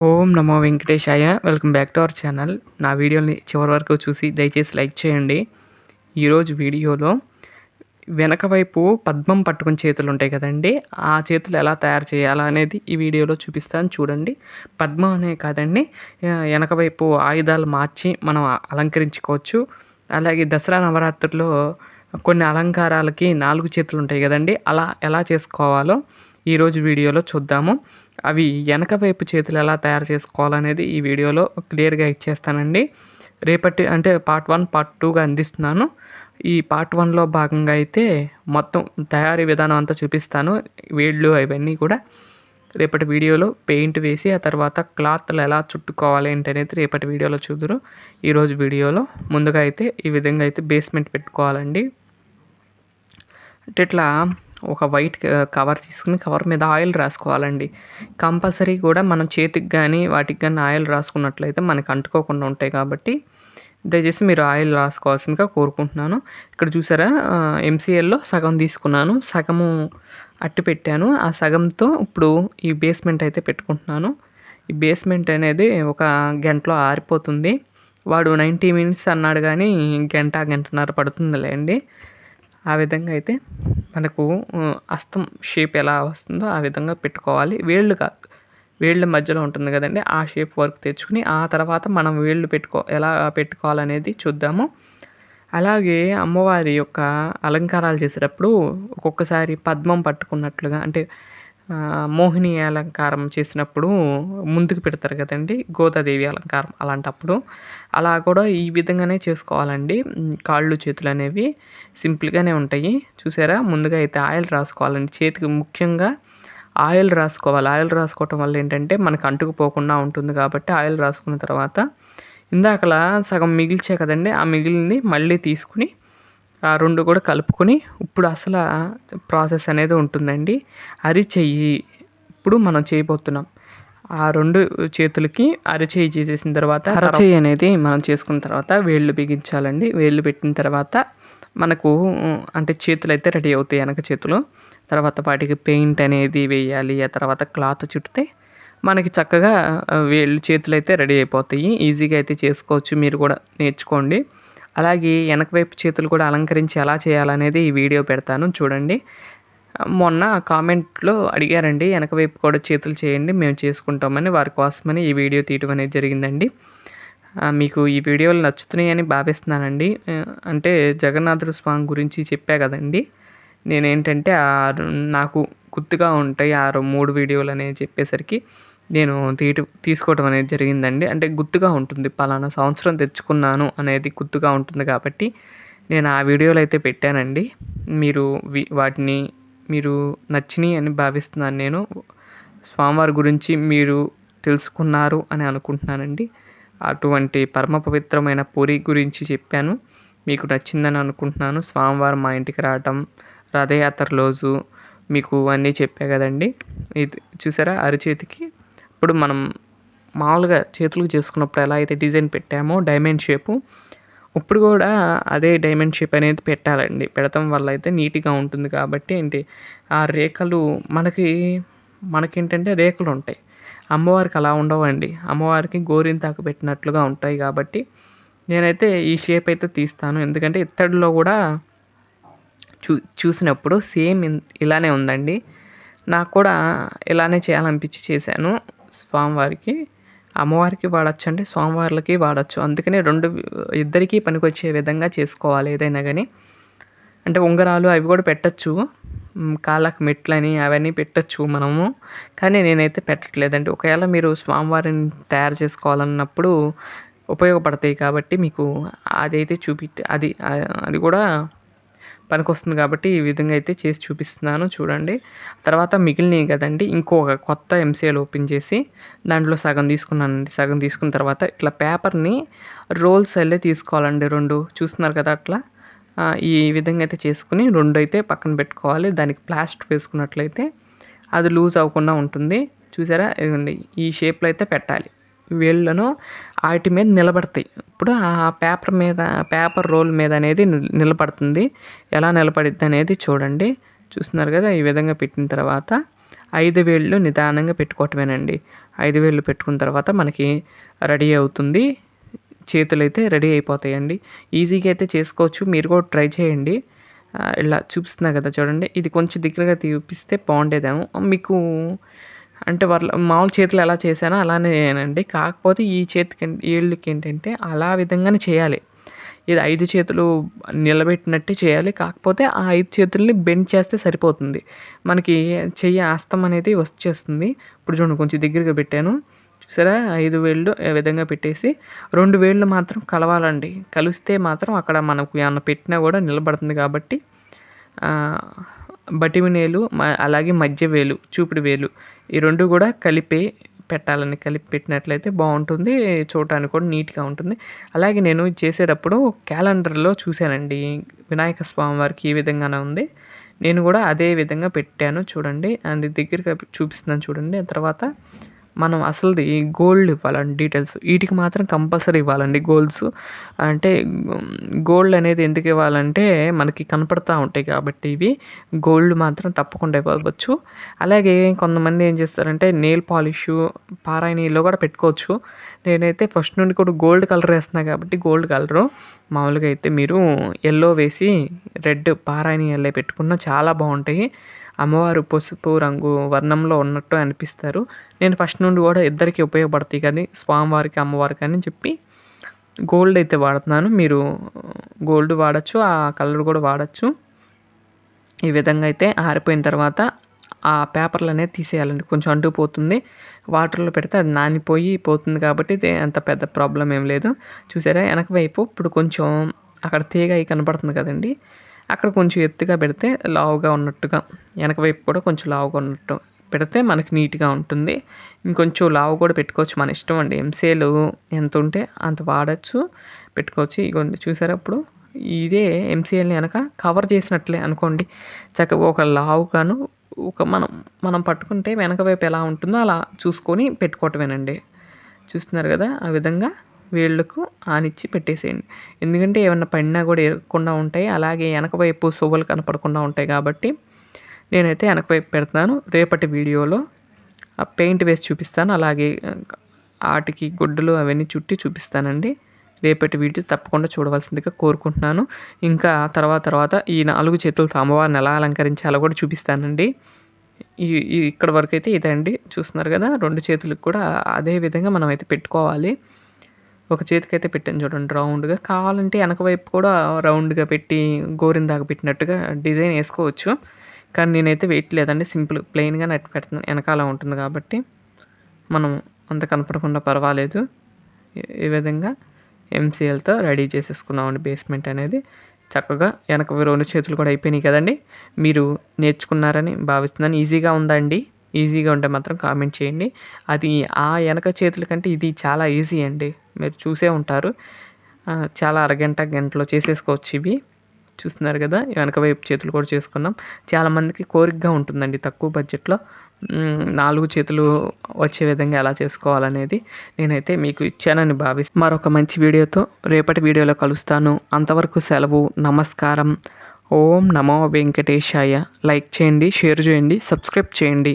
Om Namo Venkatesaya. Welcome back to our channel. నా వీడియోని చివరి వరకు చూసి దయచేసి లైక్ చేయండి. ఈరోజు వీడియోలో వెనక వైపు పద్మం పట్టుకుని చేతులు ఉంటాయి కదండీ! ఆ చేతులు ఎలా తయారు చేయాలా అనేది ఈ వీడియోలో చూపిస్తాను చూడండి. పద్మం అనే కాదండి, వెనక వైపు ఆయుధాలు మార్చి మనం అలంకరించుకోవచ్చు. అలాగే దసరా నవరాత్రుల్లో కొన్ని అలంకారాలకి 4 చేతులు ఉంటాయి కదండీ! అలా ఎలా చేసుకోవాలో ఈరోజు వీడియోలో చూద్దాము. అవి వెనక వైపు చేతులు ఎలా తయారు చేసుకోవాలనేది ఈ వీడియోలో క్లియర్‌గా ఇచ్చేస్తానండి. రేపటి అంటే పార్ట్ 1, పార్ట్ 2గా అందిస్తున్నాను. ఈ పార్ట్ 1లో భాగంగా అయితే మొత్తం తయారీ విధానం అంతా చూపిస్తాను. వేళ్ళు అవన్నీ కూడా రేపటి వీడియోలో పెయింట్ వేసి ఆ తర్వాత క్లాత్‌లు ఎలా చుట్టుకోవాలి ఏంటనేది రేపటి వీడియోలో చూదురు. ఈరోజు వీడియోలో ముందుగా అయితే ఈ విధంగా అయితే బేస్మెంట్ పెట్టుకోవాలండి. అంటే ఇట్లా ఒక వైట్ కవర్ తీసుకుని కవర్ మీద ఆయిల్ రాసుకోవాలండి. కంపల్సరీ కూడా మనం చేతికి కానీ వాటికి కానీ ఆయిల్ రాసుకున్నట్లయితే మనకి అంటుకోకుండా ఉంటాయి కాబట్టి దయచేసి మీరు ఆయిల్ రాసుకోవాల్సిందిగా కోరుకుంటున్నాను. ఇక్కడ చూసారా, ఎంసీఎల్‌లో సగం తీసుకున్నాను, సగము అట్టి పెట్టాను. ఆ సగంతో ఇప్పుడు ఈ బేస్మెంట్ అయితే పెట్టుకుంటున్నాను. ఈ బేస్మెంట్ అనేది ఒక గంటలో ఆరిపోతుంది. వాడు 90 మినిట్స్ అన్నాడు కానీ గంట గంటన్నర పడుతుందిలేండి. ఆ విధంగా అయితే మనకు హస్తం షేప్ ఎలా వస్తుందో ఆ విధంగా పెట్టుకోవాలి. వేళ్ళు కాదు, వేళ్ళ మధ్యలో ఉంటుంది కదండీ! ఆ షేప్ వరకు తెచ్చుకుని ఆ తర్వాత మనం వేళ్ళు ఎలా పెట్టుకోవాలనేది చూద్దాము. అలాగే అమ్మవారి యొక్క అలంకారాలు చేసేటప్పుడు ఒక్కొక్కసారి పద్మం పట్టుకున్నట్లుగా అంటే మోహిని అలంకారం చేసినప్పుడు ముందుకు పెడతారు కదండీ! గోదాదేవి అలంకారం అలాంటప్పుడు అలా కూడా ఈ విధంగానే చేసుకోవాలండి. కాళ్ళు చేతులు అనేవి సింపుల్‌గానే ఉంటాయి. చూసారా, ముందుగా అయితే ఆయిల్ రాసుకోవాలండి. చేతికి ముఖ్యంగా ఆయిల్ రాసుకోవాలి. ఆయిల్ రాసుకోవటం వల్ల ఏంటంటే మనకు అంటుకుపోకుండా ఉంటుంది కాబట్టి ఆయిల్ రాసుకున్న తర్వాత ఇందాకలా సగం మిగిల్చా కదండీ! ఆ మిగిలింది మళ్ళీ తీసుకుని ఆ 2 కూడా కలుపుకొని ఇప్పుడు ప్రాసెస్ అనేది ఉంటుందండి. అరిచెయ్యి ఇప్పుడు మనం చేయబోతున్నాం. ఆ 2 చేతులకి అరచెయ్యి చేసేసిన తర్వాత అరచెయ్యి అనేది మనం చేసుకున్న తర్వాత వేళ్ళు బిగించాలండి. వేళ్ళు పెట్టిన తర్వాత మనకు అంటే చేతులైతే రెడీ అవుతాయి, వెనక చేతులు. తర్వాత వాటికి పెయింట్ అనేది వేయాలి. ఆ తర్వాత క్లాత్ చుడితే మనకి చక్కగా చేతులైతే రెడీ అయిపోతాయి. ఈజీగా అయితే చేసుకోవచ్చు. మీరు కూడా నేర్చుకోండి. అలాగే వెనక వైపు చేతులు కూడా అలంకరించి ఎలా చేయాలనేది ఈ వీడియో పెడతాను చూడండి. మొన్న కామెంట్‌లో అడిగారండి, వెనక వైపు కూడా చేతులు చేయండి మేము చేసుకుంటామని. వారి కోసమని ఈ వీడియో తీయడం అనేది జరిగిందండి. మీకు ఈ వీడియోలు నచ్చుతున్నాయని భావిస్తున్నానండి. అంటే జగన్నాథుడు స్వామి గురించి చెప్పా కదండీ! నేనేంటంటే నాకు గుర్తుగా ఉంటాయి 3 వీడియోలు అనేది చెప్పేసరికి నేను తీసుకోవడం అనేది జరిగిందండి. అంటే గుర్తుగా ఉంటుంది. పలానా సంవత్సరం తెచ్చుకున్నాను అనేది గుర్తుగా ఉంటుంది కాబట్టి నేను ఆ వీడియోలు అయితే పెట్టానండి. మీరు వాటిని మీరు నచ్చినాయి అని భావిస్తున్నాను నేను. స్వామివారి గురించి మీరు తెలుసుకున్నారు అని అనుకుంటున్నానండి. అటువంటి పరమ పవిత్రమైన పూరి గురించి చెప్పాను. మీకు నచ్చిందని అనుకుంటున్నాను. స్వామివారు మా ఇంటికి రావటం, రథయాత్ర రోజు మీకు అన్నీ చెప్పా కదండీ! ఇది చూసారా, అరచేతికి ఇప్పుడు మనం మామూలుగా చేతులకు చేసుకున్నప్పుడు ఎలా అయితే డిజైన్ పెట్టామో డైమండ్ షేపు, ఇప్పుడు కూడా అదే డైమండ్ షేప్ అనేది పెట్టాలండి. పెడతం వల్ల అయితే నీట్‌గా ఉంటుంది కాబట్టి ఆ రేఖలు మనకేంటంటే రేఖలు ఉంటాయి. అమ్మవారికి అలా ఉండవండి. అమ్మవారికి గోరింతాకు పెట్టినట్లుగా ఉంటాయి కాబట్టి నేనైతే ఈ షేప్ అయితే తీస్తాను. ఎందుకంటే ఇత్తడిలో కూడా చూసినప్పుడు సేమ్ ఇలానే ఉందండి. నాకు కూడా ఇలానే చేయాలనిపించి చేశాను. స్వామివారికి, అమ్మవారికి వాడొచ్చండి, స్వామివార్లకి వాడొచ్చు. అందుకని ఇద్దరికీ పనికొచ్చే విధంగా చేసుకోవాలి ఏదైనా గానీ. అంటే ఉంగరాలు అవి కూడా పెట్టొచ్చు. కాళ్ళకి మెట్లని అవన్నీ పెట్టొచ్చు మనము. కానీ నేనైతే పెట్టట్లేదండి. ఒకవేళ మీరు స్వామివారిని తయారు చేసుకోవాలన్నప్పుడు ఉపయోగపడతాయి కాబట్టి మీకు అదైతే అది కూడా పనికొస్తుంది కాబట్టి ఈ విధంగా అయితే చేసి చూపిస్తున్నాను చూడండి. తర్వాత మిగిలినవి కదండీ! ఇంకొక కొత్త ఎంసీఎల్ ఓపెన్ చేసి దాంట్లో సగం తీసుకున్నానండి. సగం తీసుకున్న తర్వాత ఇట్లా పేపర్‌ని రోల్స్ తీసుకోవాలండి 2. చూస్తున్నారు కదా అట్లా. ఈ విధంగా అయితే చేసుకొని 2 అయితే పక్కన పెట్టుకోవాలి. దానికి ప్లాస్టర్ వేసుకున్నట్లయితే అది లూజ్ అవ్వకుండా ఉంటుంది. చూసారా, ఇదిగోండి ఈ షేప్‌లో అయితే పెట్టాలి. వేళ్ళను ఆటి మీద నిలబడతాయి. ఇప్పుడు ఆ పేపర్ రోల్ మీద అనేది నిలబడుతుంది. ఎలా నిలబడిద్ది అనేది చూడండి. చూస్తున్నారు కదా, ఈ విధంగా పెట్టిన తర్వాత 5 వేళ్ళు నిదానంగా పెట్టుకోవటమేనండి. 5 వేళ్ళు పెట్టుకున్న తర్వాత మనకి రెడీ అవుతుంది. చేతులైతే రెడీ అయిపోతాయండి. ఈజీగా అయితే చేసుకోవచ్చు. మీరు కూడా ట్రై చేయండి. ఇలా చూపిస్తున్నా కదా చూడండి. ఇది కొంచెం దగ్గరగా చూపిస్తే బాగుండేదేమో. మీకు అంటే మామూలు చేతులు ఎలా చేశానో అలానేనండి. కాకపోతే ఈ ఈళ్ళకి ఏంటంటే విధంగానే చేయాలి. ఇది 5 చేతులు నిలబెట్టినట్టే చేయాలి. కాకపోతే ఆ 5 చేతుల్ని బెండ్ చేస్తే సరిపోతుంది. మనకి చెయ్యి హస్తం అనేది వచ్చేస్తుంది. ఇప్పుడు చూడండి కొంచెం దగ్గరగా పెట్టాను. చూసారా 5 వేళ్ళు ఈ విధంగా పెట్టేసి 2 వేళ్ళు మాత్రం కలవాలండి. కలిస్తే మాత్రం అక్కడ మనకు ఏమన్నా పెట్టినా కూడా నిలబడుతుంది కాబట్టి బొటనవేలు అలాగే మధ్య వేలు, చూపుడు వేలు ఈ 2 కూడా కలిపి పెట్టినట్లయితే బాగుంటుంది. చూడటానికి కూడా నీట్‌గా ఉంటుంది. అలాగే నేను చేసేటప్పుడు క్యాలెండర్‌లో చూశానండి. వినాయక స్వామి వారికి ఈ విధంగానే ఉంది. నేను కూడా అదే విధంగా పెట్టాను చూడండి. అండ్ దగ్గరగా చూపిస్తున్నాను చూడండి. ఆ తర్వాత మనం అసలుది గోల్డ్ ఇవ్వాలండి డీటెయిల్స్. వీటికి మాత్రం కంపల్సరీ ఇవ్వాలండి గోల్డ్స్. అంటే గోల్డ్ అనేది ఎందుకు ఇవ్వాలంటే మనకి కనపడతా ఉంటాయి కాబట్టి ఇవి గోల్డ్ మాత్రం తప్పకుండా ఇవ్వచ్చు. అలాగే కొంతమంది ఏం చేస్తారంటే నెయిల్ పాలిషు, పారాయణీలో కూడా పెట్టుకోవచ్చు. నేనైతే ఫస్ట్ నుండి కూడా గోల్డ్ కలర్ వేస్తున్నా కాబట్టి గోల్డ్ కలరు. మామూలుగా అయితే మీరు యెల్లో వేసి రెడ్ పారాయణి యెల్లో పెట్టుకున్నా చాలా బాగుంటాయి. అమ్మవారు పసుపు రంగు వర్ణంలో ఉన్నట్టు అనిపిస్తారు. నేను ఫస్ట్ నుండి కూడా ఇద్దరికీ ఉపయోగపడతాయి కానీ స్వామివారికి, అమ్మవారికి అని చెప్పి గోల్డ్ అయితే వాడుతున్నాను. మీరు గోల్డ్ వాడచ్చు, ఆ కలర్ కూడా వాడచ్చు. ఈ విధంగా అయితే ఆరిపోయిన తర్వాత ఆ పేపర్లు అనేది తీసేయాలండి. కొంచెం అంటుకుపోతుంది. వాటర్లో పెడితే అది నానిపోయి పోతుంది కాబట్టి అంత పెద్ద ప్రాబ్లం ఏం లేదు. చూసారా వెనక వైపు ఇప్పుడు కొంచెం అక్కడ తీగ కనపడుతుంది కదండి. అక్కడ కొంచెం ఎత్తుగా పెడితే లావుగా ఉన్నట్టుగా వెనక వైపు కూడా కొంచెం లావుగా ఉన్నట్టు పెడితే మనకి నీట్‌గా ఉంటుంది. ఇంకొంచెం లావు కూడా పెట్టుకోవచ్చు. మన ఇష్టం అండి. ఎంసీఎల్ ఎంత ఉంటే అంత వాడచ్చు, పెట్టుకోవచ్చు. ఇగోండి చూసారా ఇప్పుడు ఇదే ఎంసీఎల్‌ని వెనక కవర్ చేసినట్లే అనుకోండి. చక్కగా ఒక లావుగాను మనం పట్టుకుంటే వెనక వైపు ఎలా ఉంటుందో అలా చూసుకొని పెట్టుకోవటమేనండి. చూస్తున్నారు కదా ఆ విధంగా వేళ్ళకు ఆనిచ్చి పెట్టేసేయండి. ఎందుకంటే ఏమన్నా పడినా కూడా ఇరగకుండా ఉంటాయి. అలాగే వెనక వైపు సువ్వలు కనపడకుండా ఉంటాయి కాబట్టి నేనైతే వెనక వైపు పెడతాను. రేపటి వీడియోలో ఆ పెయింట్ వేసి చూపిస్తాను. అలాగే వాటికి గుడ్డలు అవన్నీ చుట్టి చూపిస్తానండి. రేపటి వీడియో తప్పకుండా చూడవలసిందిగా కోరుకుంటున్నాను. ఇంకా తర్వాత ఈ 4 చేతులతో అమ్మవారిని ఎలా అలంకరించాలో కూడా చూపిస్తానండి. ఇక్కడ వరకు అయితే ఇదండి. చూస్తున్నారు కదా 2 చేతులకు కూడా అదే విధంగా మనం అయితే పెట్టుకోవాలి. ఒక చేతికైతే పెట్టాను చూడండి రౌండ్‌గా. కావాలంటే వెనక వైపు కూడా రౌండ్‌గా పెట్టి గోరిందాకు పెట్టినట్టుగా డిజైన్ వేసుకోవచ్చు. కానీ నేనైతే వేయట్లేదండి. సింపుల్ ప్లెయిన్‌గానే పెడుతున్నాను. వెనకాల ఉంటుంది కాబట్టి మనం అంత కనపడకుండా పర్వాలేదు. ఈ విధంగా ఎంసీఎల్‌తో రెడీ చేసేసుకున్నామండి బేస్మెంట్ అనేది. చక్కగా వెనక 2 చేతులు కూడా అయిపోయినాయి కదండీ. మీరు నేర్చుకున్నారని భావిస్తున్నాను. ఈజీగా ఉందా అండి? ఈజీగా ఉంటే మాత్రం కామెంట్ చేయండి. అది ఆ వెనక చేతుల కంటే ఇది చాలా ఈజీ అండి. మీరు చూసే ఉంటారు. చాలా గంటలో చేసేసుకోవచ్చు ఇవి. చూస్తున్నారు కదా వెనక వైపు చేతులు కూడా చేసుకున్నాం. చాలామందికి కోరికగా ఉంటుందండి తక్కువ బడ్జెట్లో 4 చేతులు వచ్చే విధంగా ఎలా చేసుకోవాలనేది నేనైతే మీకు ఇచ్చానని మరొక మంచి వీడియోతో రేపటి వీడియోలో కలుస్తాను. అంతవరకు సెలవు. నమస్కారం. ఓం నమో వెంకటేశాయ. లైక్ చేయండి, షేర్ చేయండి, సబ్స్క్రైబ్ చేయండి.